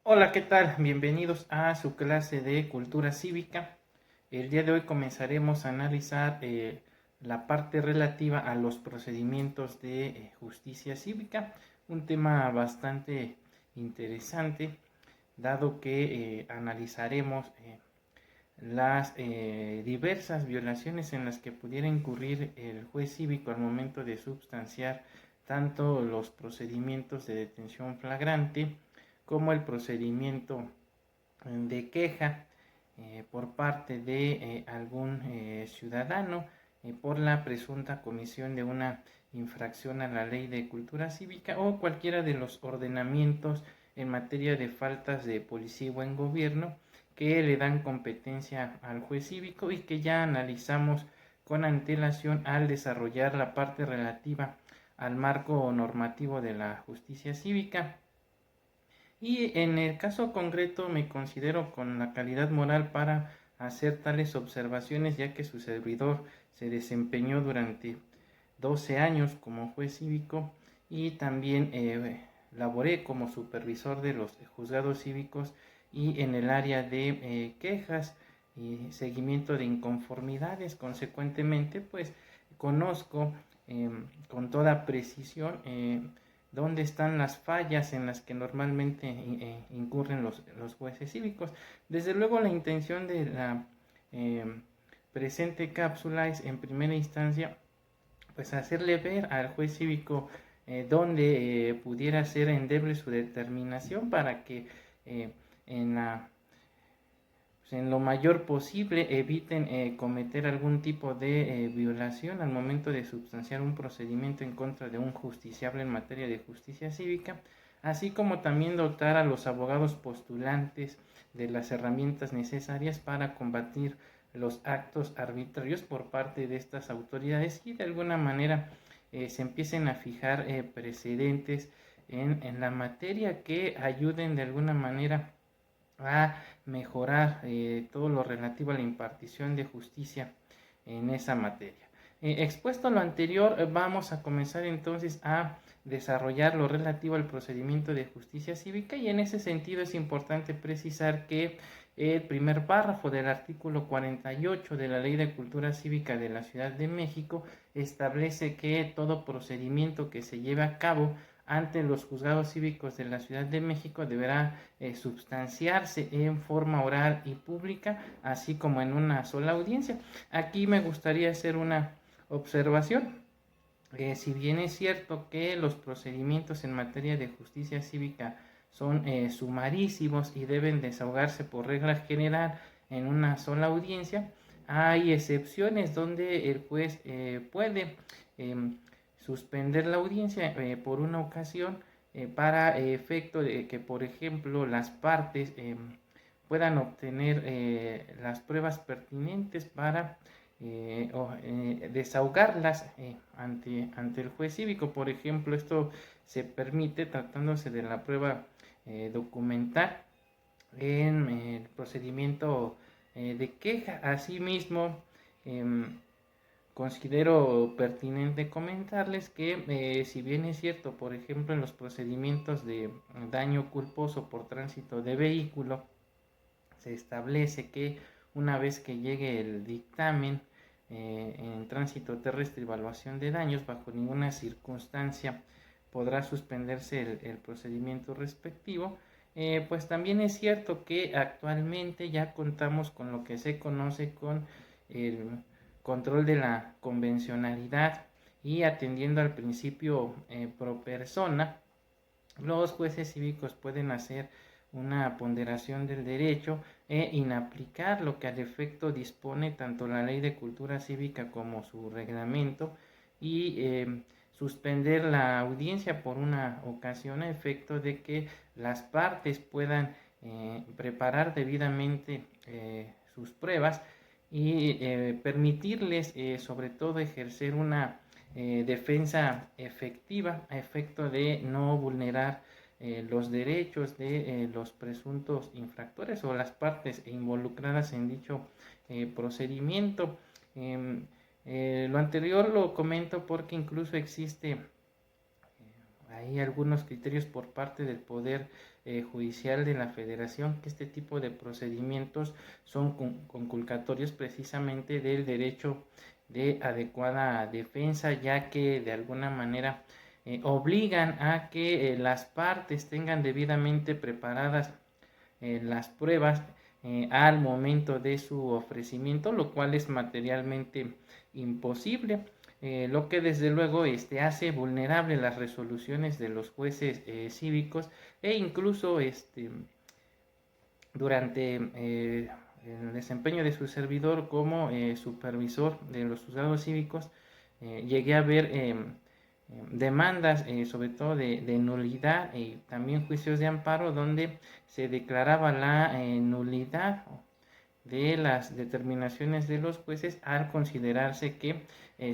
Hola, ¿qué tal? Bienvenidos a su clase de cultura cívica. El día de hoy comenzaremos a analizar la parte relativa a los procedimientos de justicia cívica, un tema bastante interesante, dado que analizaremos las diversas violaciones en las que pudiera incurrir el juez cívico al momento de substanciar tanto los procedimientos de detención flagrante como el procedimiento de queja por parte de algún ciudadano por la presunta comisión de una infracción a la ley de cultura cívica o cualquiera de los ordenamientos en materia de faltas de policía y buen gobierno que le dan competencia al juez cívico y que ya analizamos con antelación al desarrollar la parte relativa al marco normativo de la justicia cívica. Y en el caso concreto me considero con la calidad moral para hacer tales observaciones, ya que su servidor se desempeñó durante 12 años como juez cívico y también laboré como supervisor de los juzgados cívicos y en el área de quejas y seguimiento de inconformidades. Consecuentemente, pues conozco con toda precisión dónde están las fallas en las que normalmente incurren los jueces cívicos. Desde luego la intención de la eh, presente cápsula es en primera instancia pues hacerle ver al juez cívico donde pudiera ser endeble su determinación para que eh, en la pues, en lo mayor posible eviten cometer algún tipo de violación al momento de sustanciar un procedimiento en contra de un justiciable en materia de justicia cívica, así como también dotar a los abogados postulantes de las herramientas necesarias para combatir los actos arbitrarios por parte de estas autoridades y de alguna manera se empiecen a fijar precedentes en la materia que ayuden de alguna manera a mejorar todo lo relativo a la impartición de justicia en esa materia. Expuesto a lo anterior, vamos a comenzar entonces a desarrollar lo relativo al procedimiento de justicia cívica y en ese sentido es importante precisar que el primer párrafo del artículo 48 de la Ley de Cultura Cívica de la Ciudad de México establece que todo procedimiento que se lleve a cabo ante los juzgados cívicos de la Ciudad de México deberá substanciarse en forma oral y pública, así como en una sola audiencia. Aquí me gustaría hacer una observación. Si bien es cierto que los procedimientos en materia de justicia cívica son sumarísimos y deben desahogarse por regla general en una sola audiencia, hay excepciones donde el juez puede eh, suspender la audiencia por una ocasión para efecto de que, por ejemplo, las partes puedan obtener las pruebas pertinentes para desahogarlas ante el juez cívico. Por ejemplo, esto se permite tratándose de la prueba documental en el procedimiento de queja. Asimismo, eh, considero pertinente comentarles que si bien es cierto, por ejemplo, en los procedimientos de daño culposo por tránsito de vehículo, se establece que una vez que llegue el dictamen en tránsito terrestre y evaluación de daños, bajo ninguna circunstancia podrá suspenderse el procedimiento respectivo. Pues también es cierto que actualmente ya contamos con lo que se conoce con el control de la convencionalidad y atendiendo al principio pro persona, los jueces cívicos pueden hacer una ponderación del derecho e inaplicar lo que al efecto dispone tanto la ley de cultura cívica como su reglamento y suspender la audiencia por una ocasión a efecto de que las partes puedan preparar debidamente sus pruebas y permitirles sobre todo ejercer una defensa efectiva a efecto de no vulnerar los derechos de los presuntos infractores o las partes involucradas en dicho procedimiento. Lo anterior lo comento porque incluso existe hay algunos criterios por parte del Poder Judicial de la Federación que este tipo de procedimientos son conculcatorios precisamente del derecho de adecuada defensa, ya que de alguna manera obligan a que las partes tengan debidamente preparadas las pruebas al momento de su ofrecimiento, lo cual es materialmente imposible, lo que desde luego hace vulnerable las resoluciones de los jueces cívicos e incluso durante el desempeño de su servidor como supervisor de los juzgados cívicos, llegué a ver demandas, sobre todo de nulidad y también juicios de amparo, donde se declaraba la nulidad de las determinaciones de los jueces al considerarse que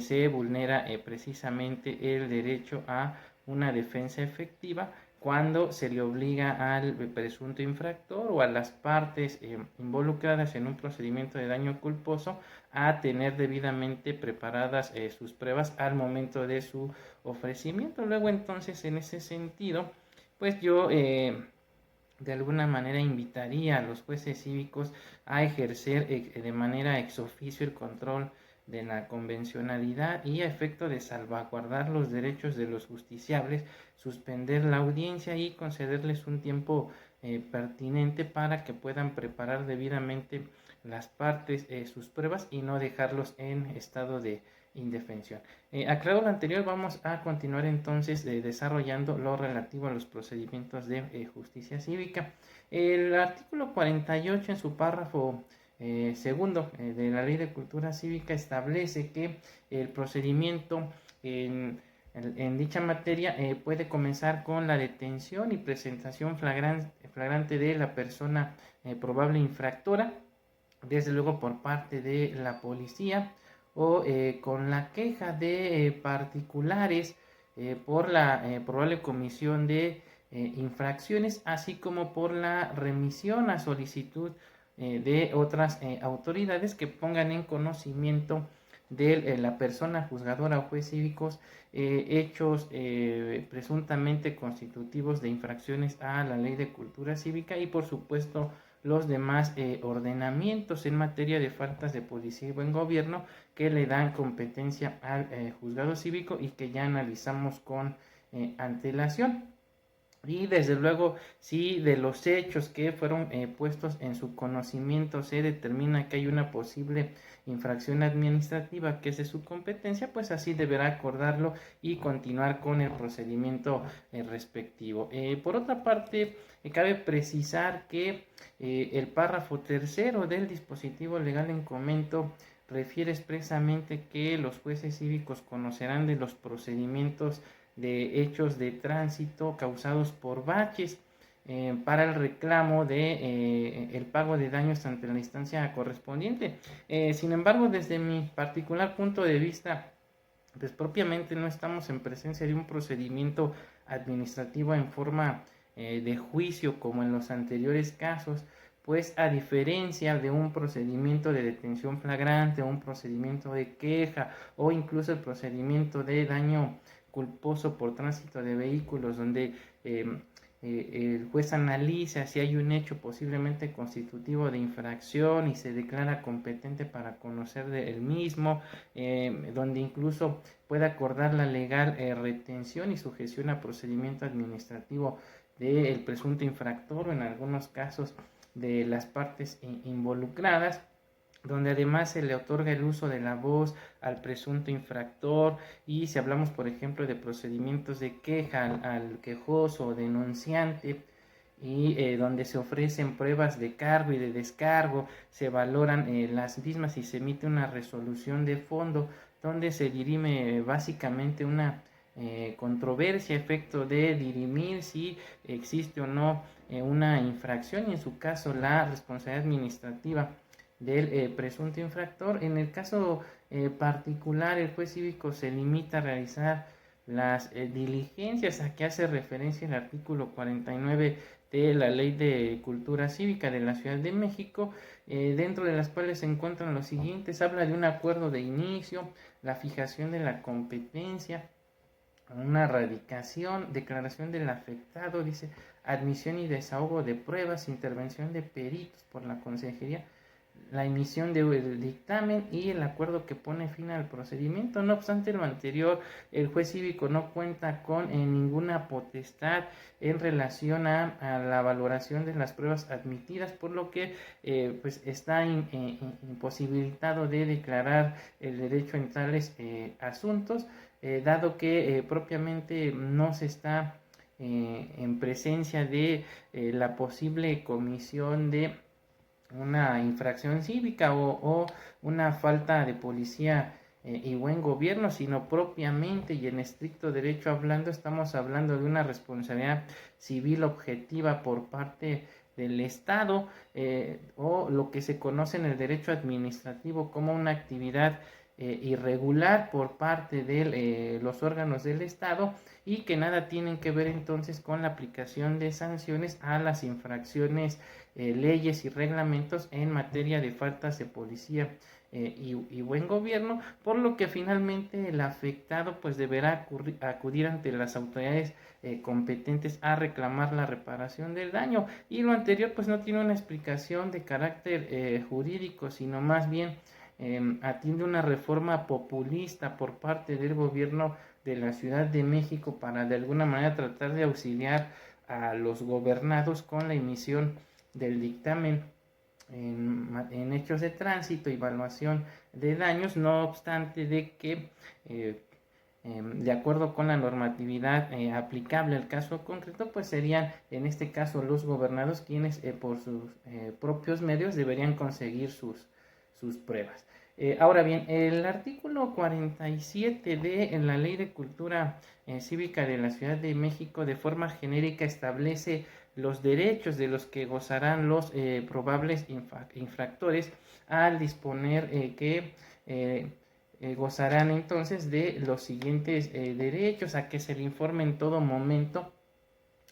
se vulnera precisamente el derecho a una defensa efectiva cuando se le obliga al presunto infractor o a las partes involucradas en un procedimiento de daño culposo a tener debidamente preparadas sus pruebas al momento de su ofrecimiento. Luego entonces en ese sentido, pues yo de alguna manera invitaría a los jueces cívicos a ejercer de manera ex oficio el control de la convencionalidad y a efecto de salvaguardar los derechos de los justiciables, suspender la audiencia y concederles un tiempo pertinente para que puedan preparar debidamente las partes sus pruebas y no dejarlos en estado de indefensión. Aclarado lo anterior, vamos a continuar entonces desarrollando lo relativo a los procedimientos de justicia cívica. El artículo 48 en su párrafo segundo de la Ley de Cultura Cívica establece que el procedimiento en dicha materia puede comenzar con la detención y presentación flagrante de la persona probable infractora, desde luego por parte de la policía, o con la queja de particulares por la probable comisión de infracciones, así como por la remisión a solicitud de otras autoridades que pongan en conocimiento de la persona juzgadora o juez cívicos hechos presuntamente constitutivos de infracciones a la Ley de Cultura Cívica y por supuesto los demás ordenamientos en materia de faltas de policía y buen gobierno que le dan competencia al juzgado cívico y que ya analizamos con antelación. Y desde luego, si de los hechos que fueron puestos en su conocimiento se determina que hay una posible infracción administrativa que es de su competencia, pues así deberá acordarlo y continuar con el procedimiento respectivo. Por otra parte, cabe precisar que el párrafo tercero del dispositivo legal en comento refiere expresamente que los jueces cívicos conocerán de los procedimientos de hechos de tránsito causados por baches para el reclamo de el pago de daños ante la instancia correspondiente. Sin embargo, desde mi particular punto de vista, pues propiamente no estamos en presencia de un procedimiento administrativo en forma de juicio como en los anteriores casos, pues a diferencia de un procedimiento de detención flagrante, un procedimiento de queja o incluso el procedimiento de daño culposo por tránsito de vehículos, donde el juez analiza si hay un hecho posiblemente constitutivo de infracción y se declara competente para conocer del mismo, donde incluso puede acordar la legal retención y sujeción a procedimiento administrativo del presunto infractor o en algunos casos de las partes involucradas, donde además se le otorga el uso de la voz al presunto infractor y si hablamos por ejemplo de procedimientos de queja al quejoso o denunciante y donde se ofrecen pruebas de cargo y de descargo, se valoran las mismas y se emite una resolución de fondo donde se dirime básicamente una controversia a efecto de dirimir si existe o no una infracción y en su caso la responsabilidad administrativa del presunto infractor. En el caso particular, el juez cívico se limita a realizar las diligencias a que hace referencia el artículo 49 de la Ley de Cultura Cívica de la Ciudad de México, dentro de las cuales se encuentran los siguientes. Habla de un acuerdo de inicio, la fijación de la competencia, una radicación, declaración del afectado, dice admisión y desahogo de pruebas, intervención de peritos por la consejería, la emisión del dictamen y el acuerdo que pone fin al procedimiento. No obstante lo anterior, el juez cívico no cuenta con ninguna potestad en relación a la valoración de las pruebas admitidas, por lo que pues está imposibilitado de declarar el derecho en tales asuntos, dado que propiamente no se está en presencia de la posible comisión de una infracción cívica o una falta de policía y buen gobierno, sino propiamente y en estricto derecho hablando, estamos hablando de una responsabilidad civil objetiva por parte del Estado, o lo que se conoce en el derecho administrativo como una actividad irregular por parte de los órganos del Estado, y que nada tienen que ver entonces con la aplicación de sanciones a las infracciones, leyes y reglamentos en materia de faltas de policía y buen gobierno, por lo que finalmente el afectado pues deberá acudir ante las autoridades competentes a reclamar la reparación del daño. Y lo anterior pues no tiene una explicación de carácter jurídico, sino más bien atiende una reforma populista por parte del gobierno de la Ciudad de México para de alguna manera tratar de auxiliar a los gobernados con la emisión del dictamen en hechos de tránsito y evaluación de daños, no obstante de que de acuerdo con la normatividad aplicable al caso concreto, pues serían en este caso los gobernados quienes por sus propios medios deberían conseguir sus pruebas. Ahora bien, el artículo 47 de la Ley de Cultura Cívica de la Ciudad de México de forma genérica establece los derechos de los que gozarán los probables infractores, al disponer que gozarán entonces de los siguientes derechos: a que se le informe en todo momento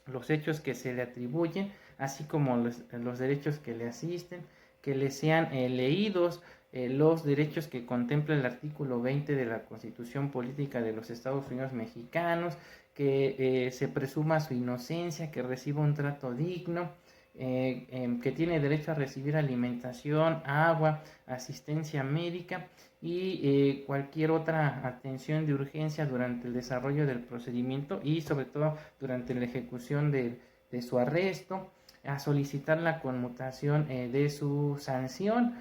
los hechos que se le atribuyen, así como los derechos que le asisten, que le sean leídos los derechos que contempla el artículo 20 de la Constitución Política de los Estados Unidos Mexicanos, que se presuma su inocencia, que reciba un trato digno, que tiene derecho a recibir alimentación, agua, asistencia médica y cualquier otra atención de urgencia durante el desarrollo del procedimiento y sobre todo durante la ejecución de su arresto, a solicitar la conmutación de su sanción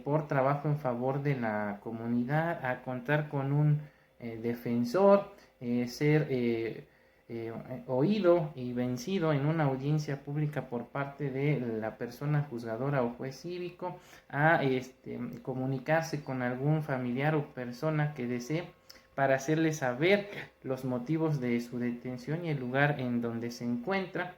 por trabajo en favor de la comunidad, a contar con un defensor, ser oído y vencido en una audiencia pública por parte de la persona juzgadora o juez cívico, a comunicarse con algún familiar o persona que desee para hacerle saber los motivos de su detención y el lugar en donde se encuentra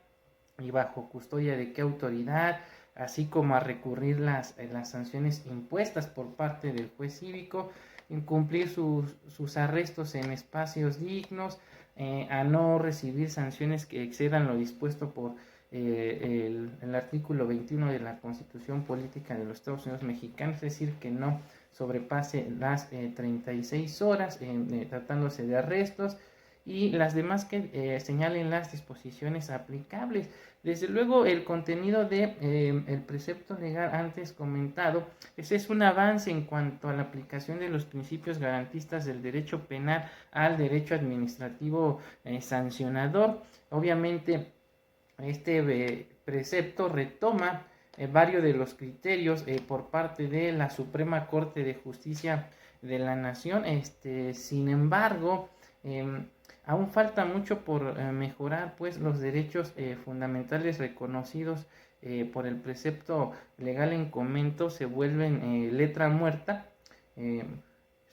y bajo custodia de qué autoridad, así como a recurrir las sanciones impuestas por parte del juez cívico, incumplir sus arrestos en espacios dignos, a no recibir sanciones que excedan lo dispuesto por el artículo 21 de la Constitución Política de los Estados Unidos Mexicanos, es decir, que no sobrepase las 36 horas tratándose de arrestos, y las demás que señalen las disposiciones aplicables. Desde luego, el contenido de el precepto legal antes comentado, ese es un avance en cuanto a la aplicación de los principios garantistas del derecho penal al derecho administrativo sancionador. Obviamente, este precepto retoma varios de los criterios por parte de la Suprema Corte de Justicia de la Nación. Sin embargo, aún falta mucho por mejorar, pues los derechos fundamentales reconocidos por el precepto legal en comento se vuelven letra muerta,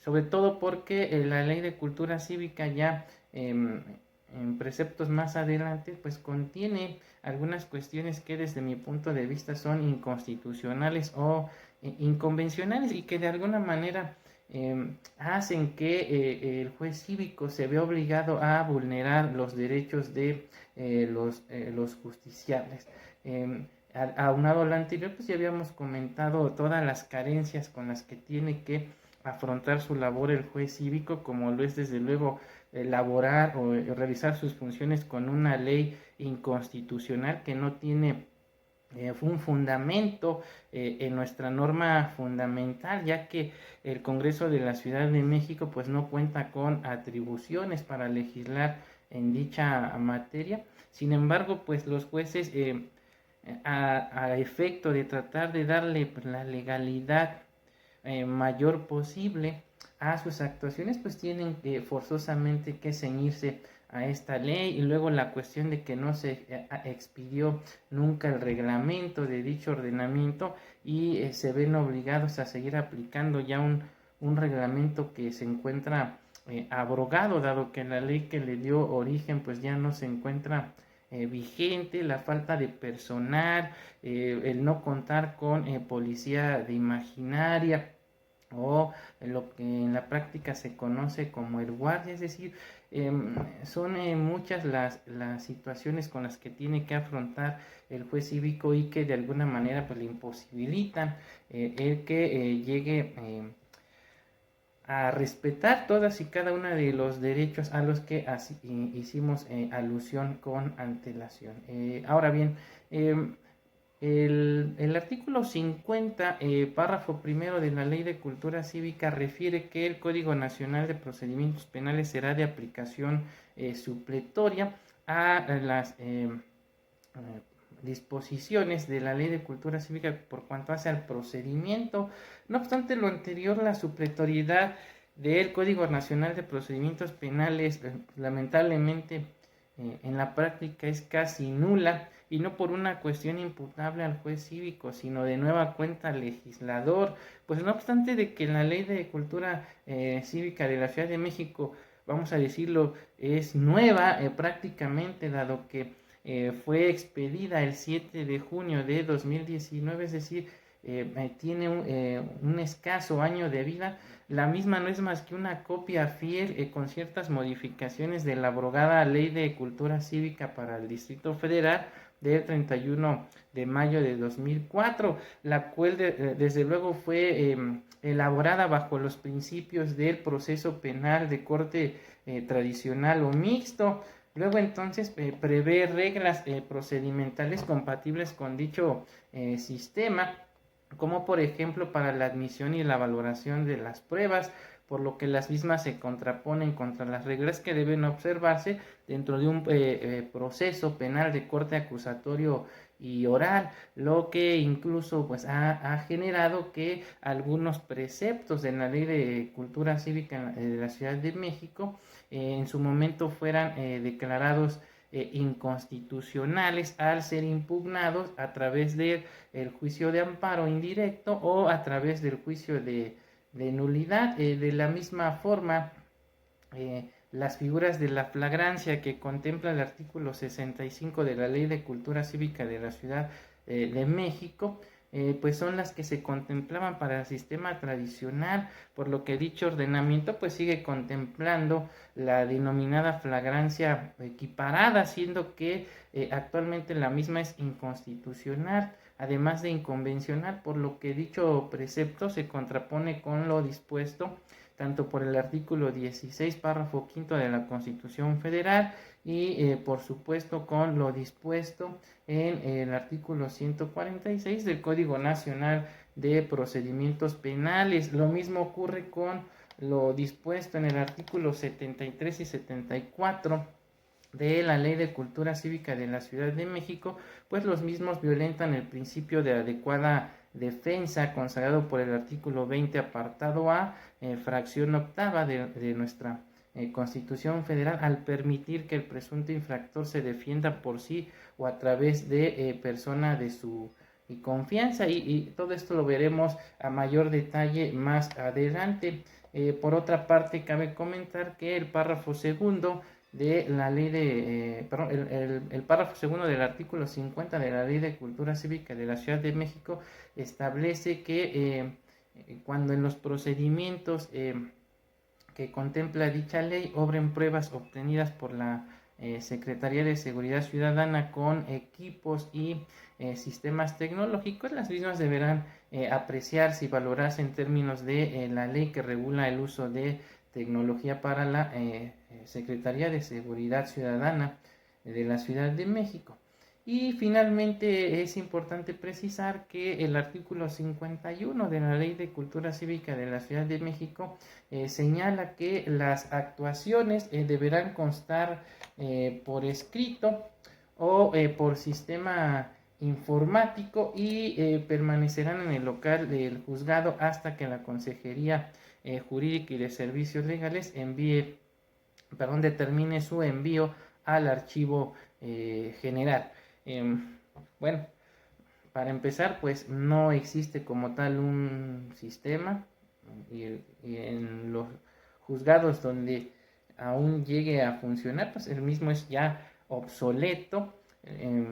sobre todo porque la Ley de Cultura Cívica ya en preceptos más adelante pues contiene algunas cuestiones que desde mi punto de vista son inconstitucionales o inconvencionales, y que de alguna manera hacen que el juez cívico se vea obligado a vulnerar los derechos de los justiciables. Aunado a lo anterior, pues ya habíamos comentado todas las carencias con las que tiene que afrontar su labor el juez cívico, como lo es desde luego elaborar o realizar sus funciones con una ley inconstitucional que no tiene un fundamento en nuestra norma fundamental, ya que el Congreso de la Ciudad de México pues no cuenta con atribuciones para legislar en dicha materia. Sin embargo, pues los jueces a efecto de tratar de darle pues, la legalidad mayor posible a sus actuaciones, pues tienen forzosamente que ceñirse a esta ley. Y luego la cuestión de que no se expidió nunca el reglamento de dicho ordenamiento y se ven obligados a seguir aplicando ya un reglamento que se encuentra abrogado, dado que la ley que le dio origen pues ya no se encuentra vigente, la falta de personal, el no contar con policía de imaginaria o lo que en la práctica se conoce como el guardia, es decir, son muchas las situaciones con las que tiene que afrontar el juez cívico y que de alguna manera pues le imposibilitan el que llegue a respetar todas y cada una de los derechos a los que hicimos alusión con antelación. Ahora bien, el artículo 50, párrafo primero de la Ley de Cultura Cívica refiere que el Código Nacional de Procedimientos Penales será de aplicación supletoria a las disposiciones de la Ley de Cultura Cívica por cuanto hace al procedimiento. No obstante lo anterior, la supletoriedad del Código Nacional de Procedimientos Penales lamentablemente en la práctica es casi nula, y no por una cuestión imputable al juez cívico, sino de nueva cuenta al legislador. Pues no obstante de que la Ley de Cultura Cívica de la Ciudad de México, vamos a decirlo, es nueva prácticamente, dado que fue expedida el 7 de junio de 2019, es decir, tiene un escaso año de vida. La misma no es más que una copia fiel con ciertas modificaciones de la abrogada Ley de Cultura Cívica para el Distrito Federal del 31 de mayo de 2004, la cual desde luego fue elaborada bajo los principios del proceso penal de corte tradicional o mixto. Luego entonces prevé reglas procedimentales compatibles con dicho sistema, como por ejemplo para la admisión y la valoración de las pruebas, por lo que las mismas se contraponen contra las reglas que deben observarse dentro de un proceso penal de corte acusatorio y oral, lo que incluso pues ha generado que algunos preceptos de la Ley de Cultura Cívica de la Ciudad de México en su momento fueran declarados inconstitucionales al ser impugnados a través del juicio de amparo indirecto o a través del juicio de nulidad. De la misma forma, las figuras de la flagrancia que contempla el artículo 65 de la Ley de Cultura Cívica de la Ciudad de México, pues son las que se contemplaban para el sistema tradicional, por lo que dicho ordenamiento pues sigue contemplando la denominada flagrancia equiparada, siendo que actualmente la misma es inconstitucional, además de inconvencional, por lo que dicho precepto se contrapone con lo dispuesto tanto por el artículo 16, párrafo quinto de la Constitución Federal y por supuesto con lo dispuesto en el artículo 146 del Código Nacional de Procedimientos Penales. Lo mismo ocurre con lo dispuesto en el artículo 73 y 74 de la Ley de Cultura Cívica de la Ciudad de México, pues los mismos violentan el principio de adecuada defensa consagrado por el artículo 20 apartado A, fracción octava de nuestra Constitución Federal, al permitir que el presunto infractor se defienda por sí o a través de persona de su confianza, y todo esto lo veremos a mayor detalle más adelante. Por otra parte, cabe comentar que el párrafo segundo de la ley de, el párrafo segundo del artículo 50 de la Ley de Cultura Cívica de la Ciudad de México establece que cuando en los procedimientos que contempla dicha ley obren pruebas obtenidas por la Secretaría de Seguridad Ciudadana con equipos y sistemas tecnológicos, las mismas deberán apreciarse y valorarse en términos de la ley que regula el uso de Tecnología para la Secretaría de Seguridad Ciudadana de la Ciudad de México. Y finalmente es importante precisar que el artículo 51 de la Ley de Cultura Cívica de la Ciudad de México señala que las actuaciones deberán constar por escrito o por sistema informático y permanecerán en el local del juzgado hasta que la Consejería Jurídica y de Servicios Legales determine su envío al archivo general. Bueno, para empezar, pues no existe como tal un sistema y en los juzgados donde aún llegue a funcionar, pues el mismo es ya obsoleto.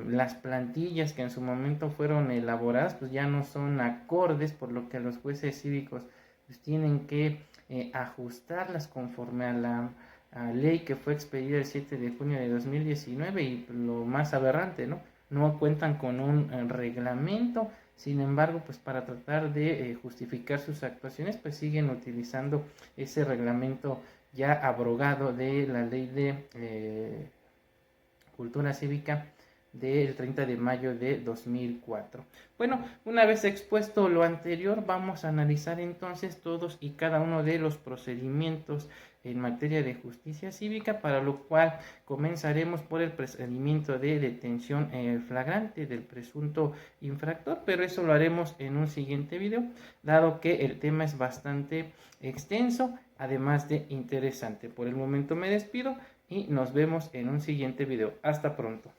Las plantillas que en su momento fueron elaboradas pues ya no son acordes, por lo que los jueces cívicos pues tienen que ajustarlas conforme a la ley que fue expedida el 7 de junio de 2019 y lo más aberrante, no cuentan con un reglamento. Sin embargo, pues para tratar de justificar sus actuaciones, pues siguen utilizando ese reglamento ya abrogado de la ley de cultura cívica del 30 de mayo de 2004. Bueno, una vez expuesto lo anterior, vamos a analizar entonces todos y cada uno de los procedimientos en materia de justicia cívica, para lo cual comenzaremos por el procedimiento de detención flagrante del presunto infractor, pero eso lo haremos en un siguiente video, dado que el tema es bastante extenso, además de interesante. Por el momento me despido y nos vemos en un siguiente video. Hasta pronto.